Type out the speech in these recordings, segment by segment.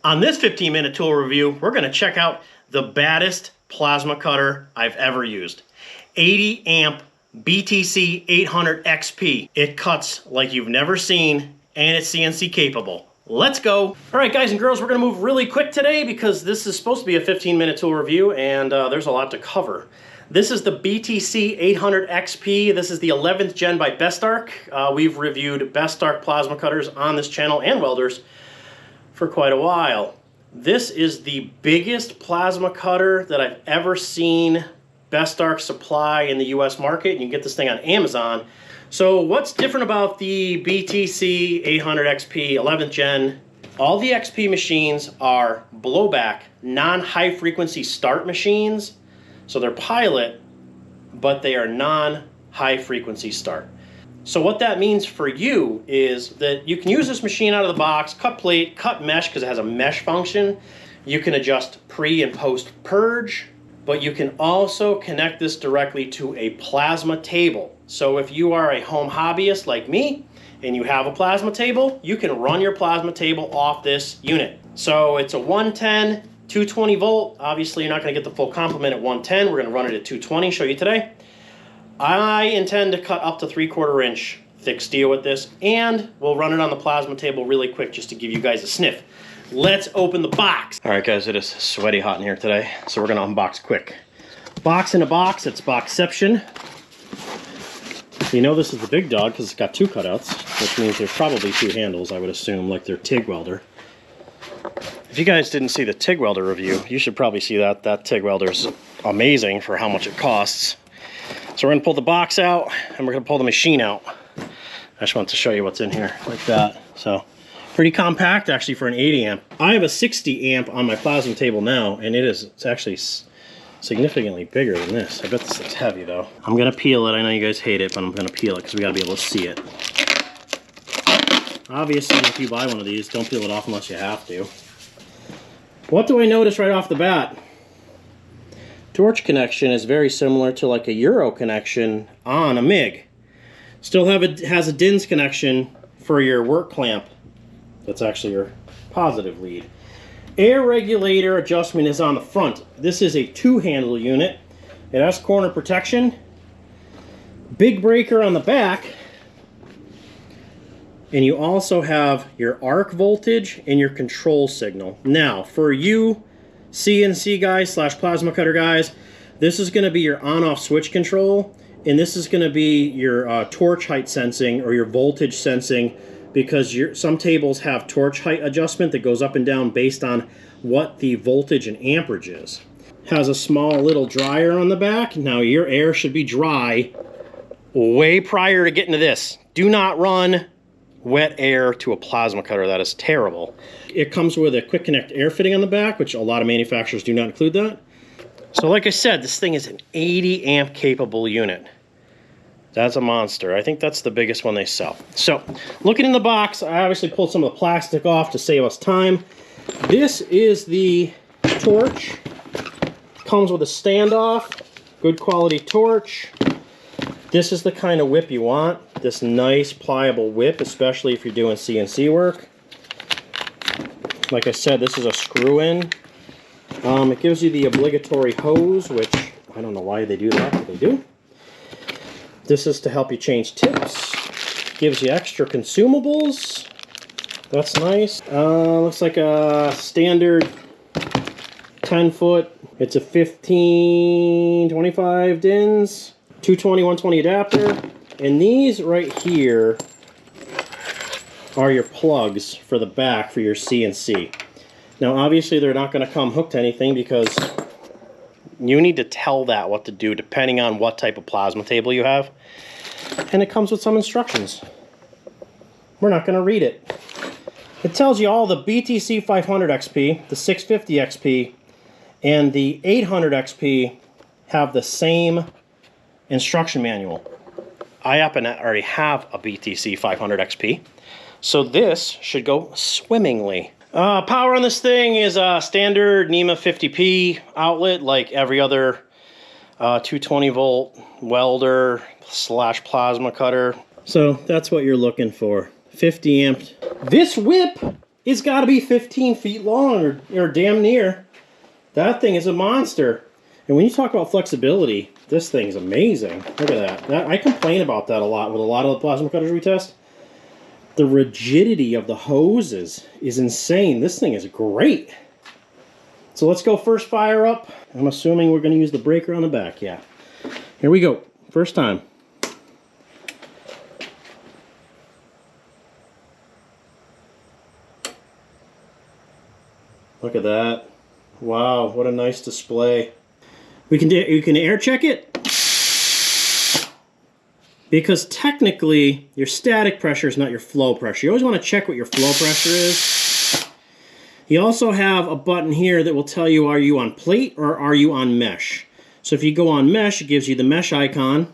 On this 15-minute tool review, we're going to check out the baddest plasma cutter I've ever used. 80 amp BTC800XP. It cuts like you've never seen, and it's CNC capable. Let's go. All right, guys and girls, we're going to move really quick today because this is supposed to be a 15-minute tool review, and there's a lot to cover. This is the BTC800XP. This is the 11th gen by BESTARC. We've reviewed BESTARC plasma cutters on this channel and welders for quite a while. This is the biggest plasma cutter that I've ever seen BESTARC supply in the US market. You can get this thing on Amazon. So what's different about the BTC800XP 11th gen? All the XP machines are blowback, non-high frequency start machines. So they're pilot, but they are non-high frequency start. So what that means for you is that you can use this machine out of the box, cut plate, cut mesh because it has a mesh function. You can adjust pre and post purge, but you can also connect this directly to a plasma table. So if you are a home hobbyist like me and you have a plasma table, you can run your plasma table off this unit. So it's a 110, 220 volt. Obviously you're not going to get the full complement at 110. We're going to run it at 220, show you today. I intend to cut up to 3/4 inch thick steel with this, and we'll run it on the plasma table really quick just to give you guys a sniff. Let's open the box. All right, guys, it is sweaty hot in here today, so we're gonna unbox quick. Box in a box, it's boxception. You know this is the big dog because it's got two cutouts, which means there's probably two handles, I would assume, like their TIG welder. If you guys didn't see the TIG welder review, you should probably see that. That TIG welder's amazing for how much it costs. So we're gonna pull the box out and we're gonna pull the machine out. I just want to show you what's in here like that. So pretty compact actually for an 80 amp. I have a 60 amp on my plasma table now, and it's actually significantly bigger than this. I bet this thing's heavy though. I'm gonna peel it. I know you guys hate it, but I'm gonna peel it because we gotta be able to see it. Obviously, if you buy one of these, don't peel it off unless you have to. What do I notice right off the bat? Torch connection is very similar to like a Euro connection on a MIG. Still has a DINS connection for your work clamp. That's actually your positive lead. Air regulator adjustment is on the front. This is a two-handle unit. It has corner protection. Big breaker on the back. And you also have your arc voltage and your control signal. Now, for you CNC guys / plasma cutter guys, this is going to be your on-off switch control, and this is going to be your torch height sensing or your voltage sensing, because some tables have torch height adjustment that goes up and down based on what the voltage and amperage is. Has a small little dryer on the back. Now your air should be dry way prior to getting to this. Do not run wet air to a plasma cutter. That is terrible. It comes with a quick connect air fitting on the back, which a lot of manufacturers do not include that. So like I said, this thing is an 80 amp capable unit. That's a monster. I think that's the biggest one they sell. So looking in the box, I obviously pulled some of the plastic off to save us time. This is the torch. Comes with a standoff, good quality torch. This is the kind of whip you want. This nice pliable whip, especially if you're doing CNC work. Like I said, this is a screw-in. It gives you the obligatory hose, which I don't know why they do that, but they do. This is to help you change tips. Gives you extra consumables. That's nice. Looks like a standard 10-foot. It's a 1525 DINS, 220, 120 adapter. And these right here are your plugs for the back for your CNC. Now obviously they're not going to come hooked to anything because you need to tell that what to do depending on what type of plasma table you have. And it comes with some instructions. We're not going to read it. It tells you all the BTC500XP, the 650XP, and the 800XP have the same instruction manual. I happen to already have a BTC500XP, so this should go swimmingly. Power on this thing is a standard NEMA 50P outlet like every other 220 volt welder / plasma cutter. So that's what you're looking for. 50 amp. This whip it's got to be 15 feet long or damn near. That thing is a monster. And when you talk about flexibility, this thing's amazing. Look at that. I complain about that a lot with a lot of the plasma cutters we test. The rigidity of the hoses is insane. This thing is great. So let's go first fire up. I'm assuming we're going to use the breaker on the back. Yeah. Here we go. First time. Look at that. Wow, what a nice display. You can air check it. Because technically, your static pressure is not your flow pressure. You always want to check what your flow pressure is. You also have a button here that will tell you, are you on plate or are you on mesh? So if you go on mesh, it gives you the mesh icon.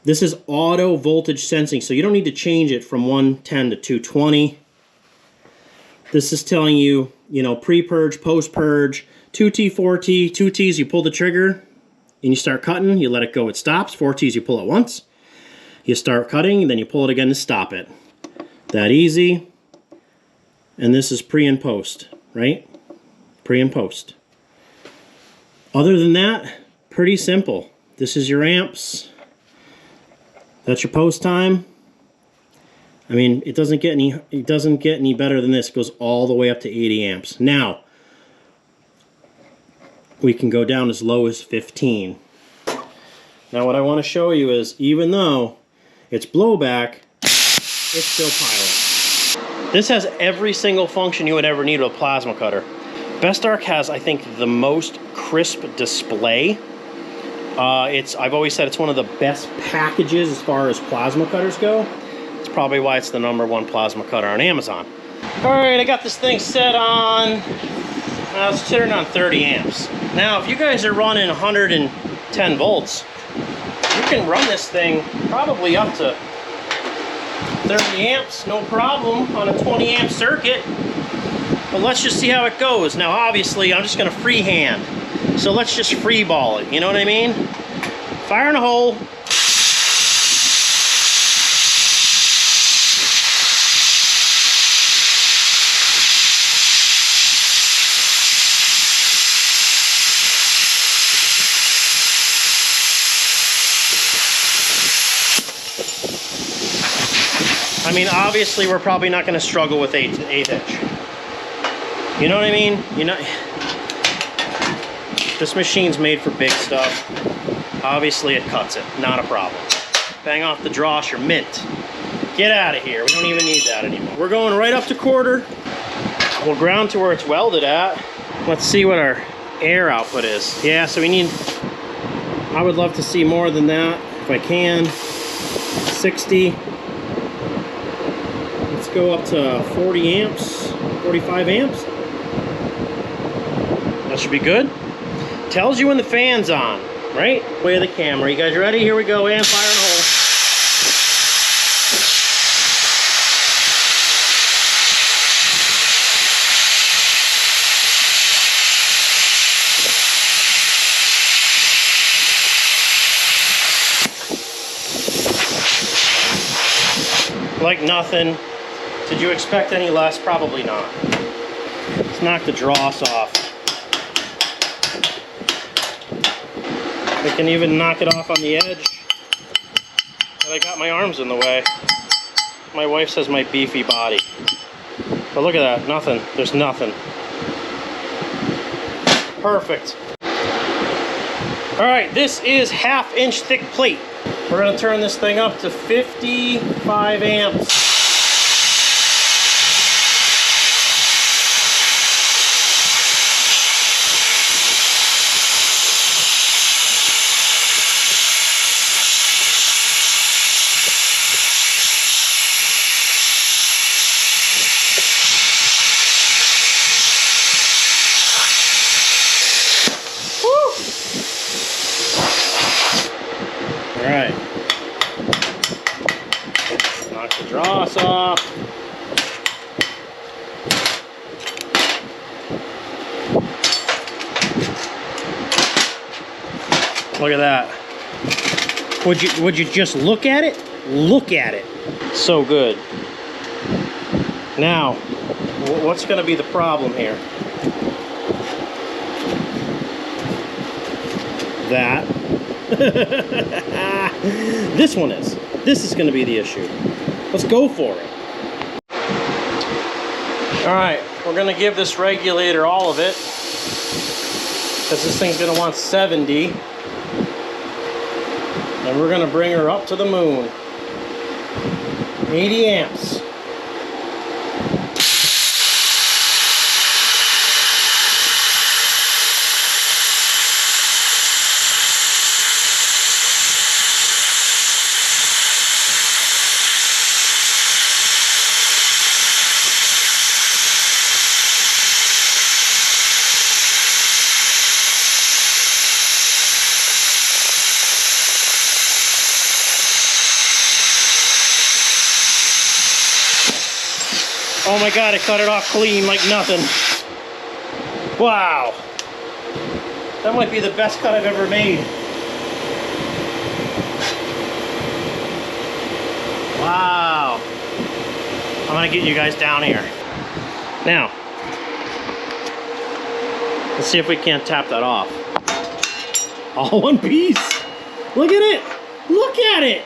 This is auto voltage sensing, so you don't need to change it from 110 to 220. This is telling you, you know, pre-purge, post-purge, 2T, 4T, 2Ts, you pull the trigger and you start cutting, you let it go, it stops. 4Ts, you pull it once. You start cutting, then you pull it again to stop it. That easy. And this is pre and post, right? Pre and post. Other than that, pretty simple. This is your amps. That's your post time. I mean, it doesn't get any better than this. It goes all the way up to 80 amps. Now, we can go down as low as 15. Now what I want to show you is, even though it's blowback, it's still pilot. This has every single function you would ever need with a plasma cutter. BESTARC has, I think, the most crisp display. I've always said it's one of the best packages as far as plasma cutters go. It's probably why it's the #1 plasma cutter on Amazon. Alright, I got this thing set on, it's sitting on 30 amps. Now, if you guys are running 110 volts, you can run this thing probably up to 30 amps, no problem, on a 20 amp circuit. But let's just see how it goes. Now, obviously, I'm just going to freehand. So let's just free ball it, you know what I mean? Fire in a hole. I mean, obviously, we're probably not going to struggle with eighth inch. You know what I mean? You know, this machine's made for big stuff. Obviously, it cuts it. Not a problem. Bang off the dross, you're mint. Get out of here. We don't even need that anymore. We're going right up to quarter. We'll ground to where it's welded at. Let's see what our air output is. Yeah, so we need... I would love to see more than that, if I can. 60. Go up to 40 amps, 45 amps. That should be good. Tells you when the fan's on, right? Way of the camera. You guys ready? Here we go, and fire in a hole. Like nothing. Did you expect any less? Probably not. Let's knock the dross off. I can even knock it off on the edge. But I got my arms in the way. My wife says my beefy body. But look at that, nothing. There's nothing. Perfect. Alright, this is 1/2 inch thick plate. We're going to turn this thing up to 55 amps. Alright. Knock the dross off. Look at that. Would you just look at it? Look at it. So good. Now, What's going to be the problem here? That. This one is. This is going to be the issue. Let's go for it. All right, we're going to give this regulator all of it, because this thing's going to want 70. And we're going to bring her up to the moon. 80 amps. Oh my God, it cut it off clean like nothing. Wow. That might be the best cut I've ever made. Wow. I'm gonna get you guys down here. Now, let's see if we can't tap that off. All one piece. Look at it. Look at it.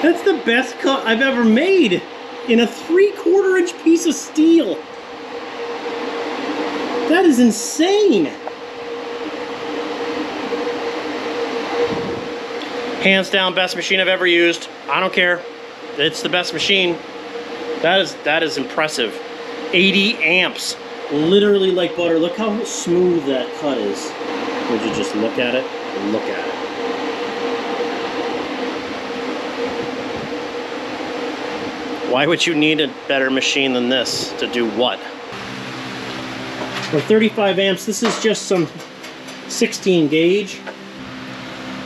That's the best cut I've ever made in a 3/4 inch piece of steel. That is insane. Hands down, best machine I've ever used. I don't care. It's the best machine. That is impressive. 80 amps. Literally like butter. Look how smooth that cut is. Would you just look at it? Look at it. Why would you need a better machine than this to do what? For 35 amps, this is just some 16 gauge.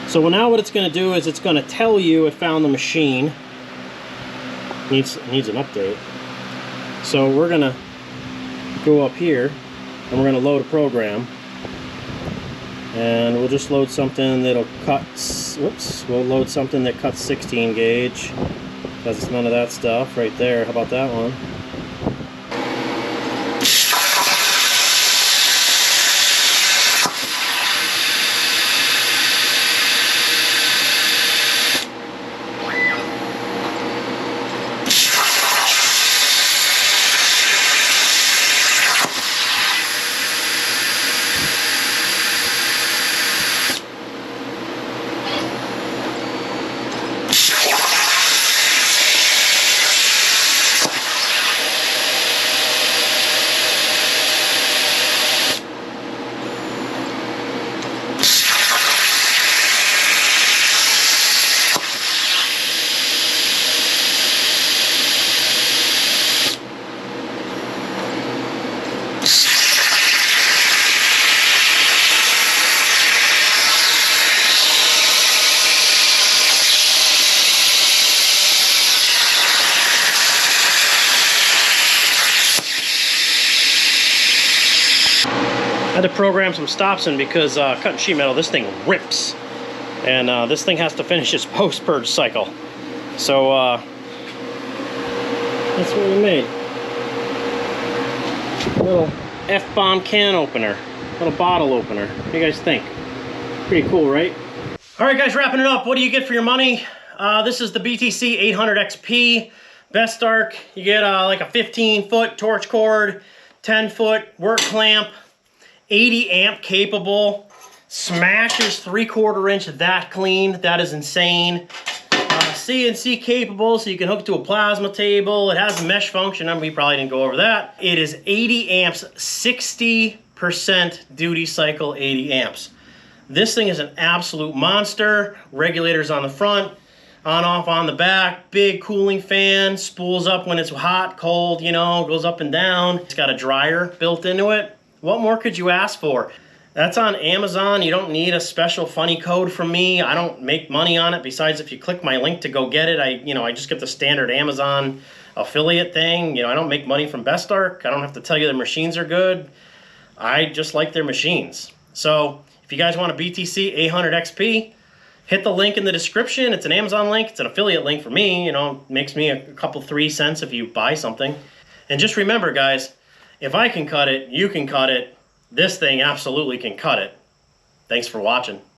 So now what it's going to do is it's going to tell you it found the machine. Needs an update. So we're going to go up here and we're going to load a program. And we'll just load something that'll cut, whoops, we'll load something that cuts 16 gauge. Because it's none of that stuff right there. How about that one? I had to program some stops in because cutting sheet metal, this thing rips. And this thing has to finish its post-purge cycle. So that's what we made. A little F-bomb can opener. Little bottle opener. What do you guys think? Pretty cool, right? Alright guys, wrapping it up. What do you get for your money? This is the BTC800XP BESTARC. You get like a 15-foot torch cord, 10-foot work clamp, 80 amp capable, smashes 3/4 inch that clean. That is insane. CNC capable, so you can hook it to a plasma table. It has a mesh function. We probably didn't go over that. It is 80 amps, 60% duty cycle, 80 amps. This thing is an absolute monster. Regulators on the front, on off on the back, big cooling fan, spools up when it's hot, cold, you know, goes up and down. It's got a dryer built into it. What more could you ask for? That's on Amazon. You don't need a special funny code from me. I don't make money on it. Besides, if you click my link to go get it, I just get the standard Amazon affiliate thing. I don't make money from BESTARC. I don't have to tell you their machines are good. I just like their machines. So if you guys want a BTC800XP, hit the link in the description. It's an Amazon link. It's an affiliate link for me. You know, makes me a couple 3 cents if you buy something. And just remember, guys, if I can cut it, you can cut it. This thing absolutely can cut it. Thanks for watching.